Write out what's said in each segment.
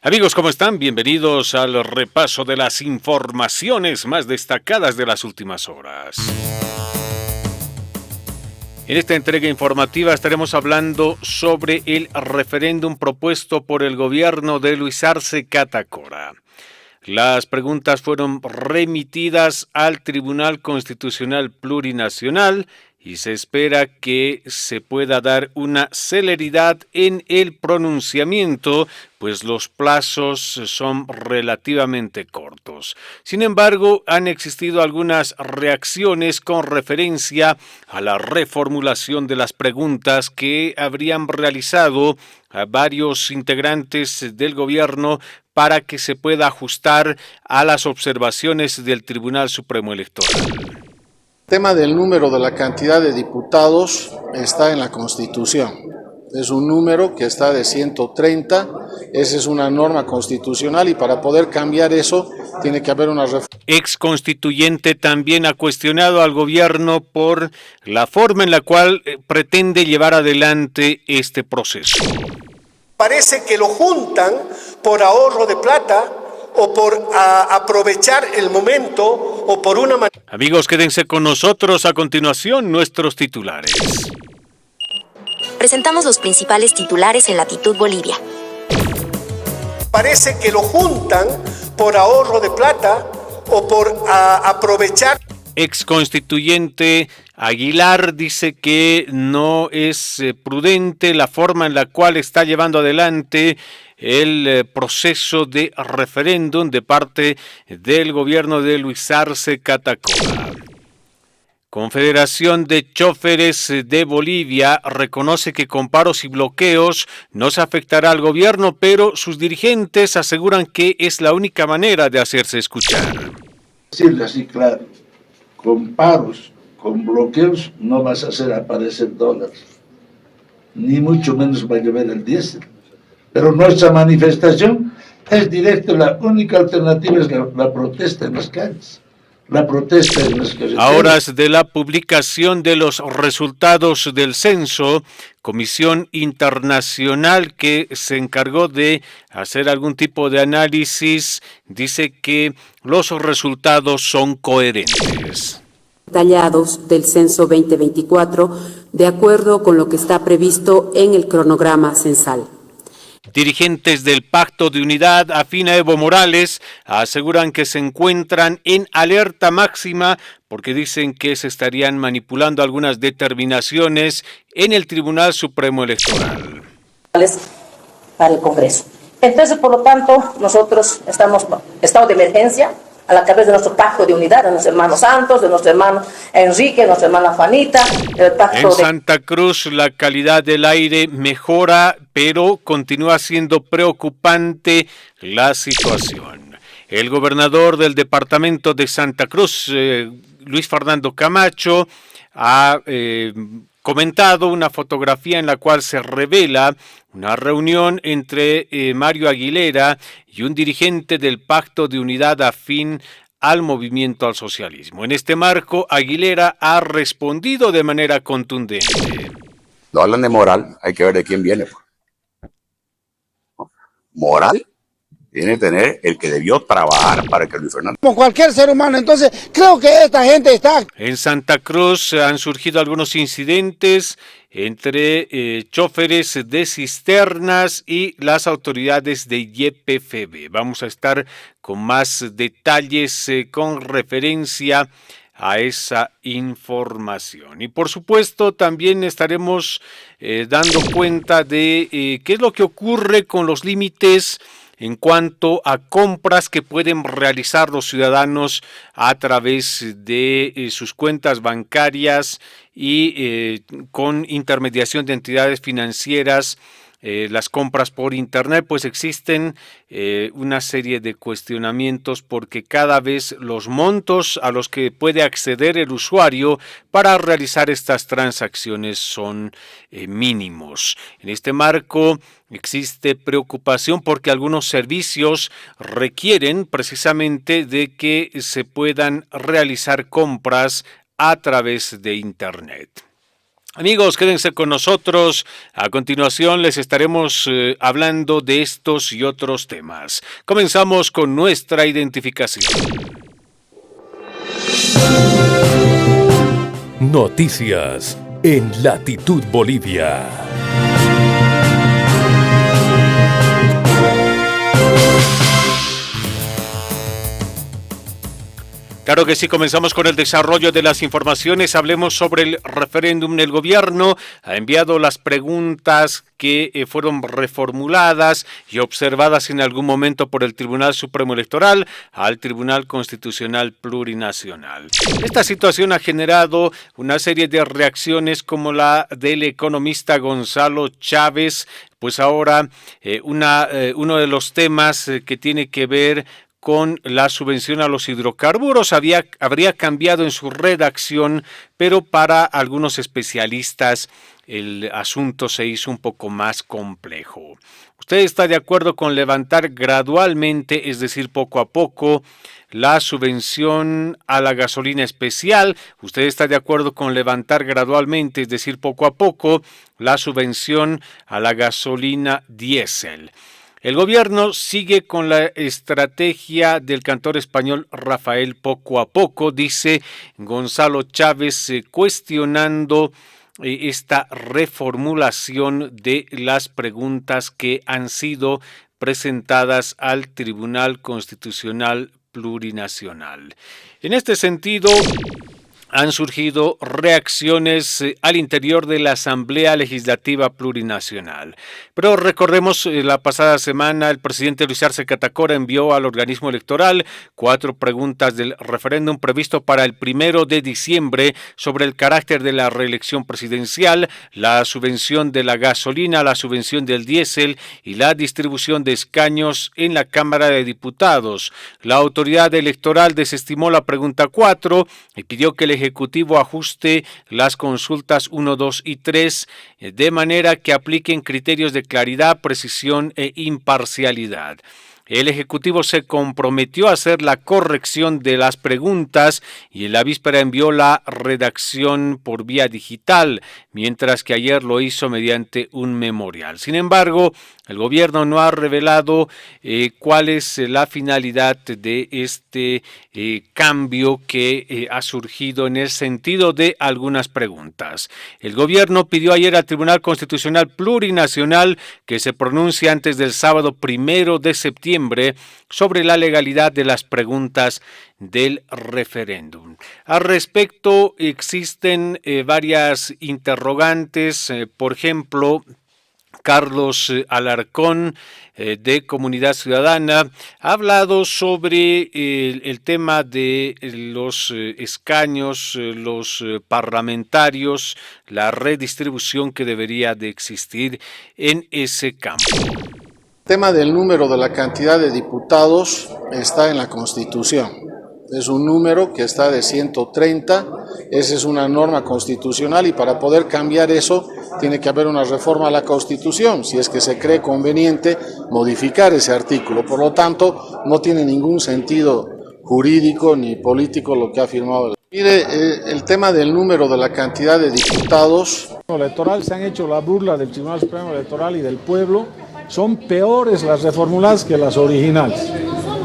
Amigos, ¿cómo están? Bienvenidos al repaso de las informaciones más destacadas de las últimas horas. En esta entrega informativa estaremos hablando sobre el referéndum propuesto por el gobierno de Luis Arce Catacora. Las preguntas fueron remitidas al Tribunal Constitucional Plurinacional y se espera que se pueda dar una celeridad en el pronunciamiento, pues los plazos son relativamente cortos. Sin embargo, han existido algunas reacciones con referencia a la reformulación de las preguntas que habrían realizado a varios integrantes del gobierno para que se pueda ajustar a las observaciones del Tribunal Supremo Electoral. El tema del número de la cantidad de diputados está en la Constitución. Es un número que está de 130, esa es una norma constitucional y para poder cambiar eso tiene que haber una reforma. Ex constituyente también ha cuestionado al gobierno por la forma en la cual pretende llevar adelante este proceso. Parece que lo juntan por ahorro de plata o por aprovechar el momento o por una manera. Amigos, quédense con nosotros. A continuación, nuestros titulares. Presentamos los principales titulares en Latitud Bolivia. Parece que lo juntan por ahorro de plata o por aprovechar. Ex constituyente Aguilar dice que no es prudente la forma en la cual está llevando adelante el proceso de referéndum de parte del gobierno de Luis Arce Catacora. Confederación de Choferes de Bolivia reconoce que con paros y bloqueos no se afectará al gobierno, pero sus dirigentes aseguran que es la única manera de hacerse escuchar. Decirle así claro, con paros, con bloqueos no vas a hacer aparecer dólares, ni mucho menos va a llover el diésel. Pero nuestra manifestación es directa, la única alternativa es la protesta en las calles. La protesta en las carreteras. A horas de la publicación de los resultados del censo, Comisión Internacional que se encargó de hacer algún tipo de análisis, dice que los resultados son coherentes. Detallados del censo 2024, de acuerdo con lo que está previsto en el cronograma censal. Dirigentes del Pacto de Unidad afín a Evo Morales aseguran que se encuentran en alerta máxima porque dicen que se estarían manipulando algunas determinaciones en el Tribunal Supremo Electoral. Para el Congreso. Entonces, por lo tanto, nosotros estamos en estado de emergencia a la cabeza de nuestro pacto de unidad, de nuestro hermano Santos, de nuestro hermano Enrique, de nuestra hermana Juanita. En Santa Cruz la calidad del aire mejora, pero continúa siendo preocupante la situación. El gobernador del departamento de Santa Cruz, Luis Fernando Camacho, ha comentado una fotografía en la cual se revela una reunión entre Mario Aguilera y un dirigente del Pacto de Unidad afín al movimiento al socialismo. En este marco, Aguilera ha respondido de manera contundente. No hablan de moral, hay que ver de quién viene. Moral tiene que tener el que debió trabajar para que Luis Fernando. Como cualquier ser humano, entonces creo que esta gente está. En Santa Cruz han surgido algunos incidentes entre choferes de cisternas y las autoridades de YPFB. Vamos a estar con más detalles con referencia a esa información. Y por supuesto también estaremos dando cuenta de qué es lo que ocurre con los límites en cuanto a compras que pueden realizar los ciudadanos a través de sus cuentas bancarias y con intermediación de entidades financieras. Las compras por internet, pues existen una serie de cuestionamientos porque cada vez los montos a los que puede acceder el usuario para realizar estas transacciones son mínimos. En este marco existe preocupación porque algunos servicios requieren precisamente de que se puedan realizar compras a través de internet. Amigos, quédense con nosotros. A continuación les estaremos hablando de estos y otros temas. Comenzamos con nuestra identificación. Noticias en Latitud Bolivia. Claro que sí, comenzamos con el desarrollo de las informaciones. Hablemos sobre el referéndum. El gobierno ha enviado las preguntas que fueron reformuladas y observadas en algún momento por el Tribunal Supremo Electoral al Tribunal Constitucional Plurinacional. Esta situación ha generado una serie de reacciones como la del economista Gonzalo Chávez. Pues ahora uno de los temas que tiene que ver con la subvención a los hidrocarburos habría cambiado en su redacción, pero para algunos especialistas el asunto se hizo un poco más complejo. ¿Usted está de acuerdo con levantar gradualmente, es decir, poco a poco, la subvención a la gasolina especial? ¿Usted está de acuerdo con levantar gradualmente, es decir, poco a poco, la subvención a la gasolina diésel? El gobierno sigue con la estrategia del cantor español Rafael Poco a Poco, dice Gonzalo Chávez, cuestionando esta reformulación de las preguntas que han sido presentadas al Tribunal Constitucional Plurinacional. En este sentido, han surgido reacciones al interior de la Asamblea Legislativa Plurinacional. Pero recordemos, la pasada semana el presidente Luis Arce Catacora envió al organismo electoral 4 preguntas del referéndum previsto para el 1 de diciembre sobre el carácter de la reelección presidencial, la subvención de la gasolina, la subvención del diésel y la distribución de escaños en la Cámara de Diputados. La autoridad electoral desestimó la pregunta 4 y pidió que el Ejecutivo ajuste las consultas 1, 2 y 3 de manera que apliquen criterios de claridad, precisión e imparcialidad. El Ejecutivo se comprometió a hacer la corrección de las preguntas y en la víspera envió la redacción por vía digital, mientras que ayer lo hizo mediante un memorial. Sin embargo, el gobierno no ha revelado cuál es la finalidad de este cambio que ha surgido en el sentido de algunas preguntas. El gobierno pidió ayer al Tribunal Constitucional Plurinacional que se pronuncie antes del sábado 1 de septiembre sobre la legalidad de las preguntas del referéndum. Al respecto, existen varias interrogantes, por ejemplo, Carlos Alarcón, de Comunidad Ciudadana, ha hablado sobre el tema de los escaños, los parlamentarios, la redistribución que debería de existir en ese campo. El tema del número de la cantidad de diputados está en la Constitución. Es un número que está de 130, esa es una norma constitucional y para poder cambiar eso tiene que haber una reforma a la Constitución, si es que se cree conveniente modificar ese artículo. Por lo tanto, no tiene ningún sentido jurídico ni político lo que ha firmado. Mire, el tema del número de la cantidad de diputados. Electoral se han hecho la burla del Tribunal Supremo Electoral y del pueblo. Son peores las reformuladas que las originales.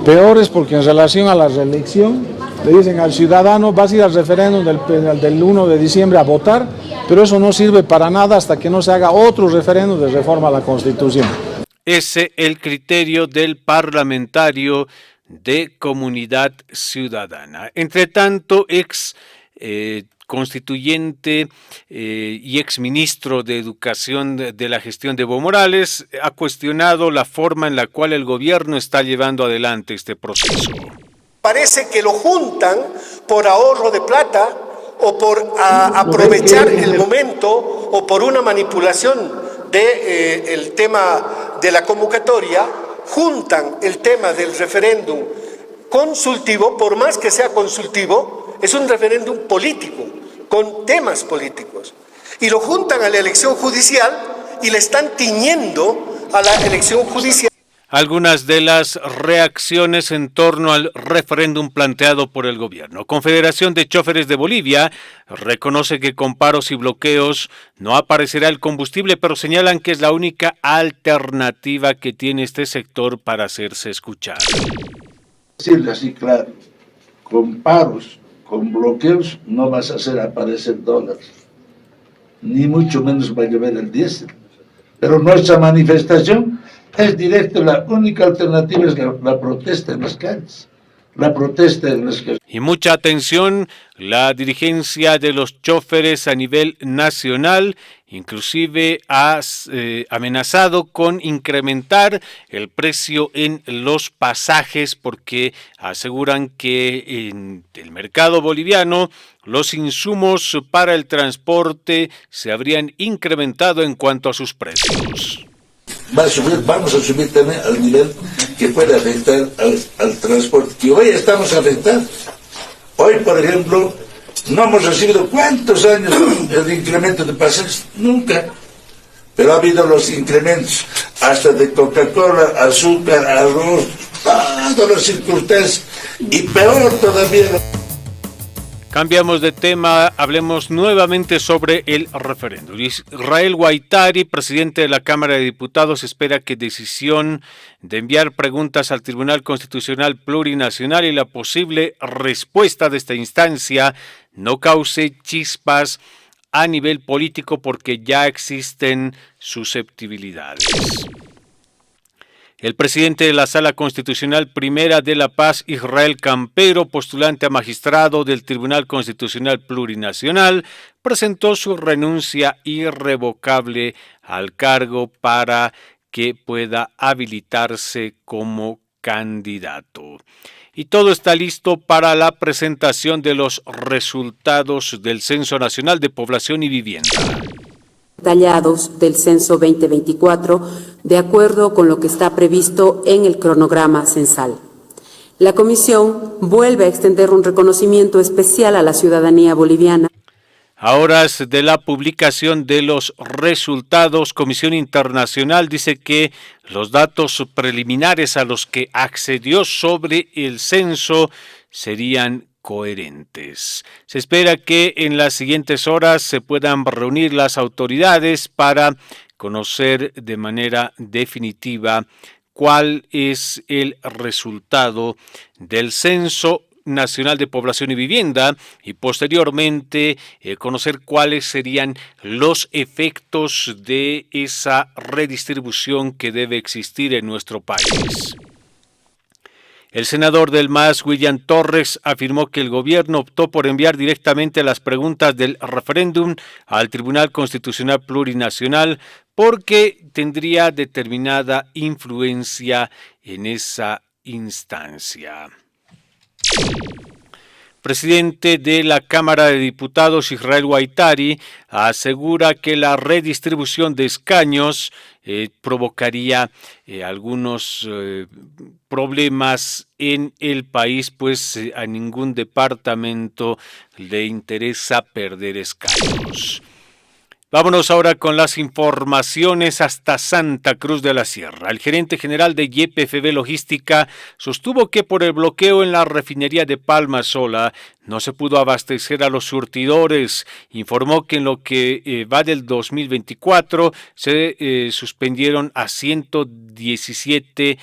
Peores porque en relación a la reelección le dicen al ciudadano vas a ir al referéndum del 1 de diciembre a votar, pero eso no sirve para nada hasta que no se haga otro referéndum de reforma a la Constitución. Ese es el criterio del parlamentario de Comunidad Ciudadana. Entre tanto, constituyente y exministro de Educación de la gestión de Evo Morales ha cuestionado la forma en la cual el gobierno está llevando adelante este proceso. Parece que lo juntan por ahorro de plata o por aprovechar el momento o por una manipulación del tema de la convocatoria, juntan el tema del referéndum consultivo, por más que sea consultivo, es un referéndum político, con temas políticos. Y lo juntan a la elección judicial y le están tiñendo a la elección judicial. Algunas de las reacciones en torno al referéndum planteado por el gobierno. Confederación de Choferes de Bolivia reconoce que con paros y bloqueos no aparecerá el combustible, pero señalan que es la única alternativa que tiene este sector para hacerse escuchar. Decirle así claro, con paros, con bloqueos no vas a hacer aparecer dólares, ni mucho menos va a llover el diésel. Pero nuestra manifestación es directa, la única alternativa es la protesta en las calles. La protesta en las calles. Y mucha atención, la dirigencia de los choferes a nivel nacional inclusive ha amenazado con incrementar el precio en los pasajes porque aseguran que en el mercado boliviano los insumos para el transporte se habrían incrementado en cuanto a sus precios. Vamos a subir también al nivel que puede afectar al transporte, que hoy estamos afectados. Hoy, por ejemplo, no hemos recibido ¿cuántos años el incremento de pasajes? Nunca. Pero ha habido los incrementos, hasta de Coca-Cola, azúcar, arroz, todas las circunstancias, y peor todavía. Cambiamos de tema, hablemos nuevamente sobre el referéndum. Israel Guaitari, presidente de la Cámara de Diputados, espera que decisión de enviar preguntas al Tribunal Constitucional Plurinacional y la posible respuesta de esta instancia no cause chispas a nivel político porque ya existen susceptibilidades. El presidente de la Sala Constitucional Primera de La Paz, Israel Campero, postulante a magistrado del Tribunal Constitucional Plurinacional, presentó su renuncia irrevocable al cargo para que pueda habilitarse como candidato. Y todo está listo para la presentación de los resultados del Censo Nacional de Población y Vivienda. Detallados del Censo 2024, de acuerdo con lo que está previsto en el cronograma censal. La Comisión vuelve a extender un reconocimiento especial a la ciudadanía boliviana. A horas de la publicación de los resultados, Comisión Internacional dice que los datos preliminares a los que accedió sobre el censo serían coherentes. Se espera que en las siguientes horas se puedan reunir las autoridades para conocer de manera definitiva cuál es el resultado del Censo Nacional de Población y Vivienda y posteriormente conocer cuáles serían los efectos de esa redistribución que debe existir en nuestro país. El senador del MAS, William Torres, afirmó que el gobierno optó por enviar directamente las preguntas del referéndum al Tribunal Constitucional Plurinacional porque tendría determinada influencia en esa instancia. Presidente de la Cámara de Diputados, Israel Guaitari, asegura que la redistribución de escaños provocaría algunos problemas en el país, pues a ningún departamento le interesa perder escaños. Vámonos ahora con las informaciones hasta Santa Cruz de la Sierra. El gerente general de YPFB Logística sostuvo que por el bloqueo en la refinería de Palma Sola no se pudo abastecer a los surtidores. Informó que en lo que va del 2024 se suspendieron a 117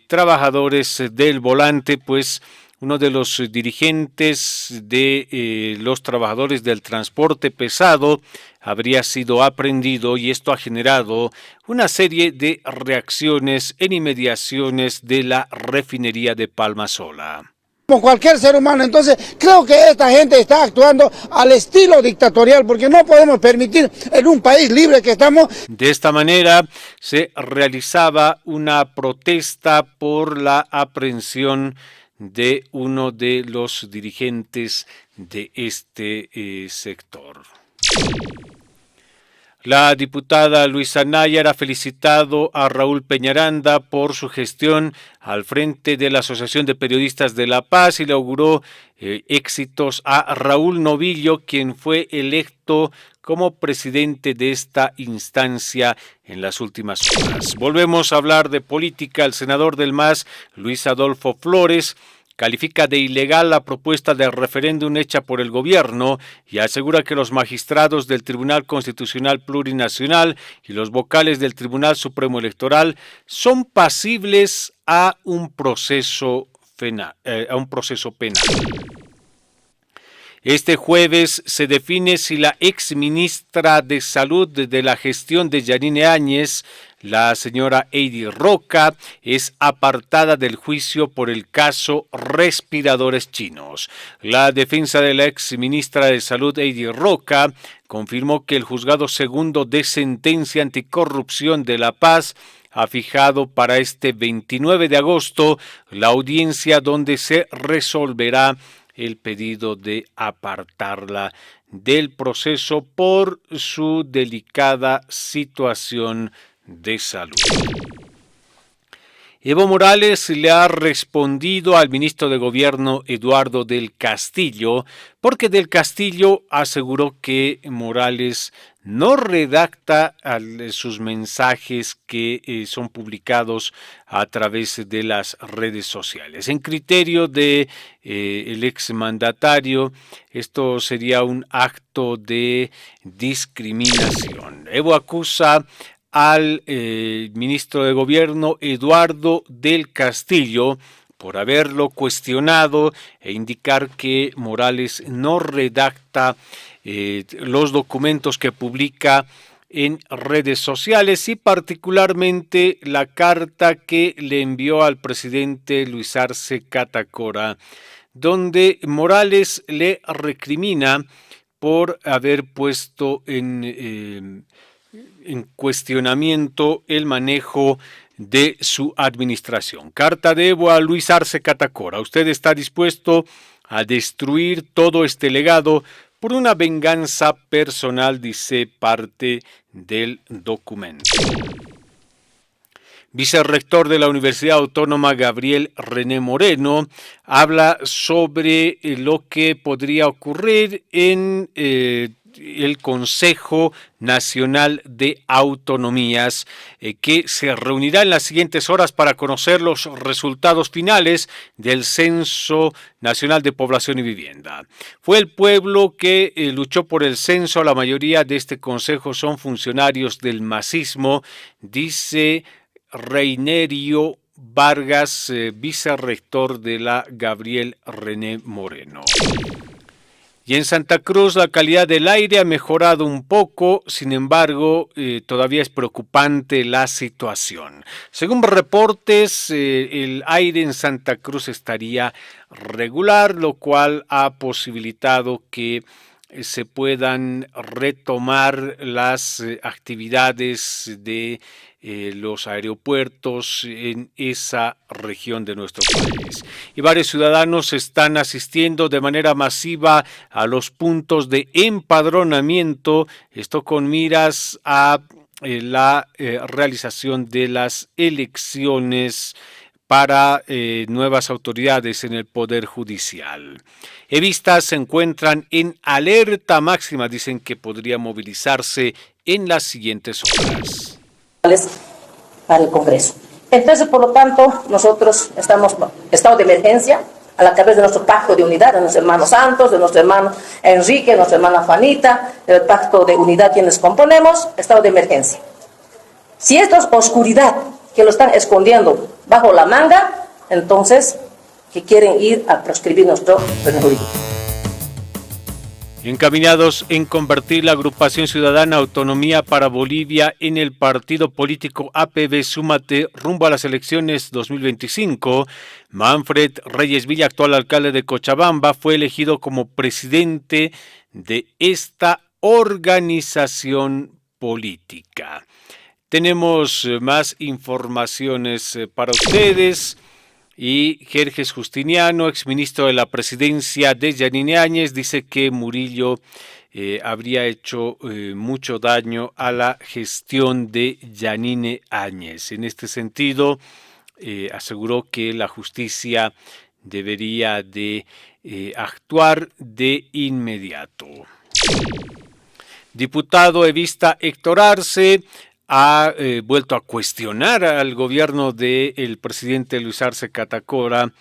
trabajadores del volante, pues uno de los dirigentes de los trabajadores del transporte pesado habría sido aprehendido y esto ha generado una serie de reacciones en inmediaciones de la refinería de Palma Sola. Como cualquier ser humano, entonces creo que esta gente está actuando al estilo dictatorial porque no podemos permitir en un país libre que estamos. De esta manera se realizaba una protesta por la aprehensión de uno de los dirigentes de este sector. La diputada Luisa Nayar ha felicitado a Raúl Peñaranda por su gestión al frente de la Asociación de Periodistas de La Paz y le auguró éxitos a Raúl Novillo, quien fue electo como presidente de esta instancia en las últimas horas. Volvemos a hablar de política. El senador del MAS, Luis Adolfo Flores, califica de ilegal la propuesta de referéndum hecha por el gobierno y asegura que los magistrados del Tribunal Constitucional Plurinacional y los vocales del Tribunal Supremo Electoral son pasibles a un proceso penal. Este jueves se define si la exministra de Salud de la gestión de Yanine Áñez, la señora Heidi Roca, es apartada del juicio por el caso respiradores chinos. La defensa de la exministra de Salud Heidi Roca confirmó que el Juzgado Segundo de Sentencia Anticorrupción de La Paz ha fijado para este 29 de agosto la audiencia donde se resolverá el pedido de apartarla del proceso por su delicada situación de salud. Evo Morales le ha respondido al ministro de Gobierno Eduardo del Castillo, porque del Castillo aseguró que Morales no redacta sus mensajes que son publicados a través de las redes sociales. En criterio de el exmandatario, esto sería un acto de discriminación. Evo acusa al ministro de Gobierno Eduardo del Castillo por haberlo cuestionado e indicar que Morales no redacta los documentos que publica en redes sociales y particularmente la carta que le envió al presidente Luis Arce Catacora, donde Morales le recrimina por haber puesto en cuestionamiento el manejo de su administración. Carta de Evo a Luis Arce Catacora. Usted está dispuesto a destruir todo este legado por una venganza personal, dice parte del documento. Vicerrector de la Universidad Autónoma Gabriel René Moreno habla sobre lo que podría ocurrir en el Consejo Nacional de Autonomías, que se reunirá en las siguientes horas para conocer los resultados finales del Censo Nacional de Población y Vivienda. Fue el pueblo que luchó por el censo. La mayoría de este consejo son funcionarios del masismo, dice Reinerio Vargas, vicerrector de la Gabriel René Moreno. Y en Santa Cruz la calidad del aire ha mejorado un poco, sin embargo, todavía es preocupante la situación. Según reportes, el aire en Santa Cruz estaría regular, lo cual ha posibilitado que se puedan retomar las actividades de los aeropuertos en esa región de nuestro país. Y varios ciudadanos están asistiendo de manera masiva a los puntos de empadronamiento, esto con miras a la realización de las elecciones para nuevas autoridades en el Poder Judicial. Evistas se encuentran en alerta máxima, dicen que podría movilizarse en las siguientes horas. Para el Congreso. Entonces, por lo tanto, nosotros estamos en estado de emergencia a la cabeza de nuestro pacto de unidad, de nuestro hermano Santos, de nuestro hermano Enrique, de nuestra hermana Juanita, del pacto de unidad quienes componemos, estado de emergencia. Si esto es oscuridad, que lo están escondiendo bajo la manga, entonces, que quieren ir a proscribir nuestro perjuicio. Encaminados en convertir la agrupación ciudadana Autonomía para Bolivia en el partido político APB Súmate rumbo a las elecciones 2025, Manfred Reyes Villa, actual alcalde de Cochabamba, fue elegido como presidente de esta organización política. Tenemos más informaciones para ustedes. Y Jerjes Justiniano, exministro de la presidencia de Yanine Áñez, dice que Murillo habría hecho mucho daño a la gestión de Yanine Áñez. En este sentido, aseguró que la justicia debería de actuar de inmediato. Diputado evista Héctor Arce ha vuelto a cuestionar al gobierno del presidente Luis Arce Catacora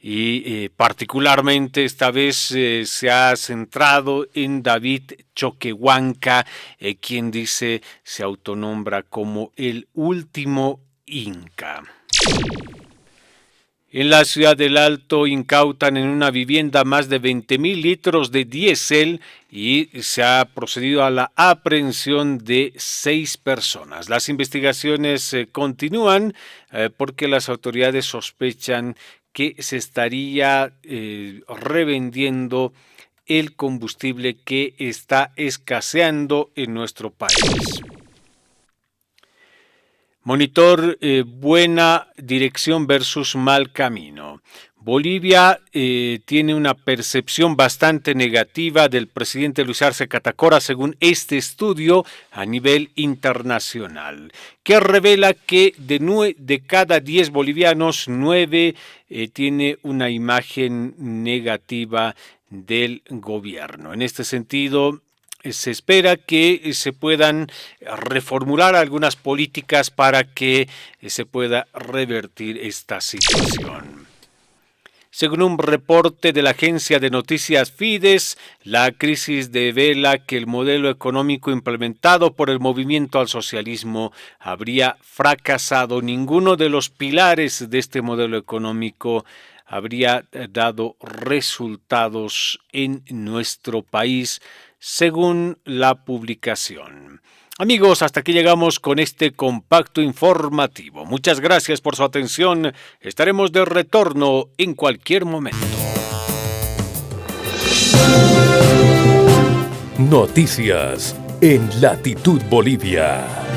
y particularmente esta vez se ha centrado en David Choquehuanca, quien dice se autonombra como el último Inca. En la ciudad del Alto incautan en una vivienda más de 20,000 litros de diésel y se ha procedido a la aprehensión de 6 personas. Las investigaciones continúan porque las autoridades sospechan que se estaría revendiendo el combustible que está escaseando en nuestro país. Monitor buena dirección versus mal camino. Bolivia tiene una percepción bastante negativa del presidente Luis Arce Catacora según este estudio a nivel internacional, que revela que de cada 10 bolivianos, 9 tiene una imagen negativa del gobierno. En este sentido, se espera que se puedan reformular algunas políticas para que se pueda revertir esta situación. Según un reporte de la agencia de noticias Fides, la crisis devela que el modelo económico implementado por el movimiento al socialismo habría fracasado. Ninguno de los pilares de este modelo económico habría dado resultados en nuestro país, según la publicación. Amigos, hasta aquí llegamos con este compacto informativo. Muchas gracias por su atención. Estaremos de retorno en cualquier momento. Noticias en Latitud Bolivia.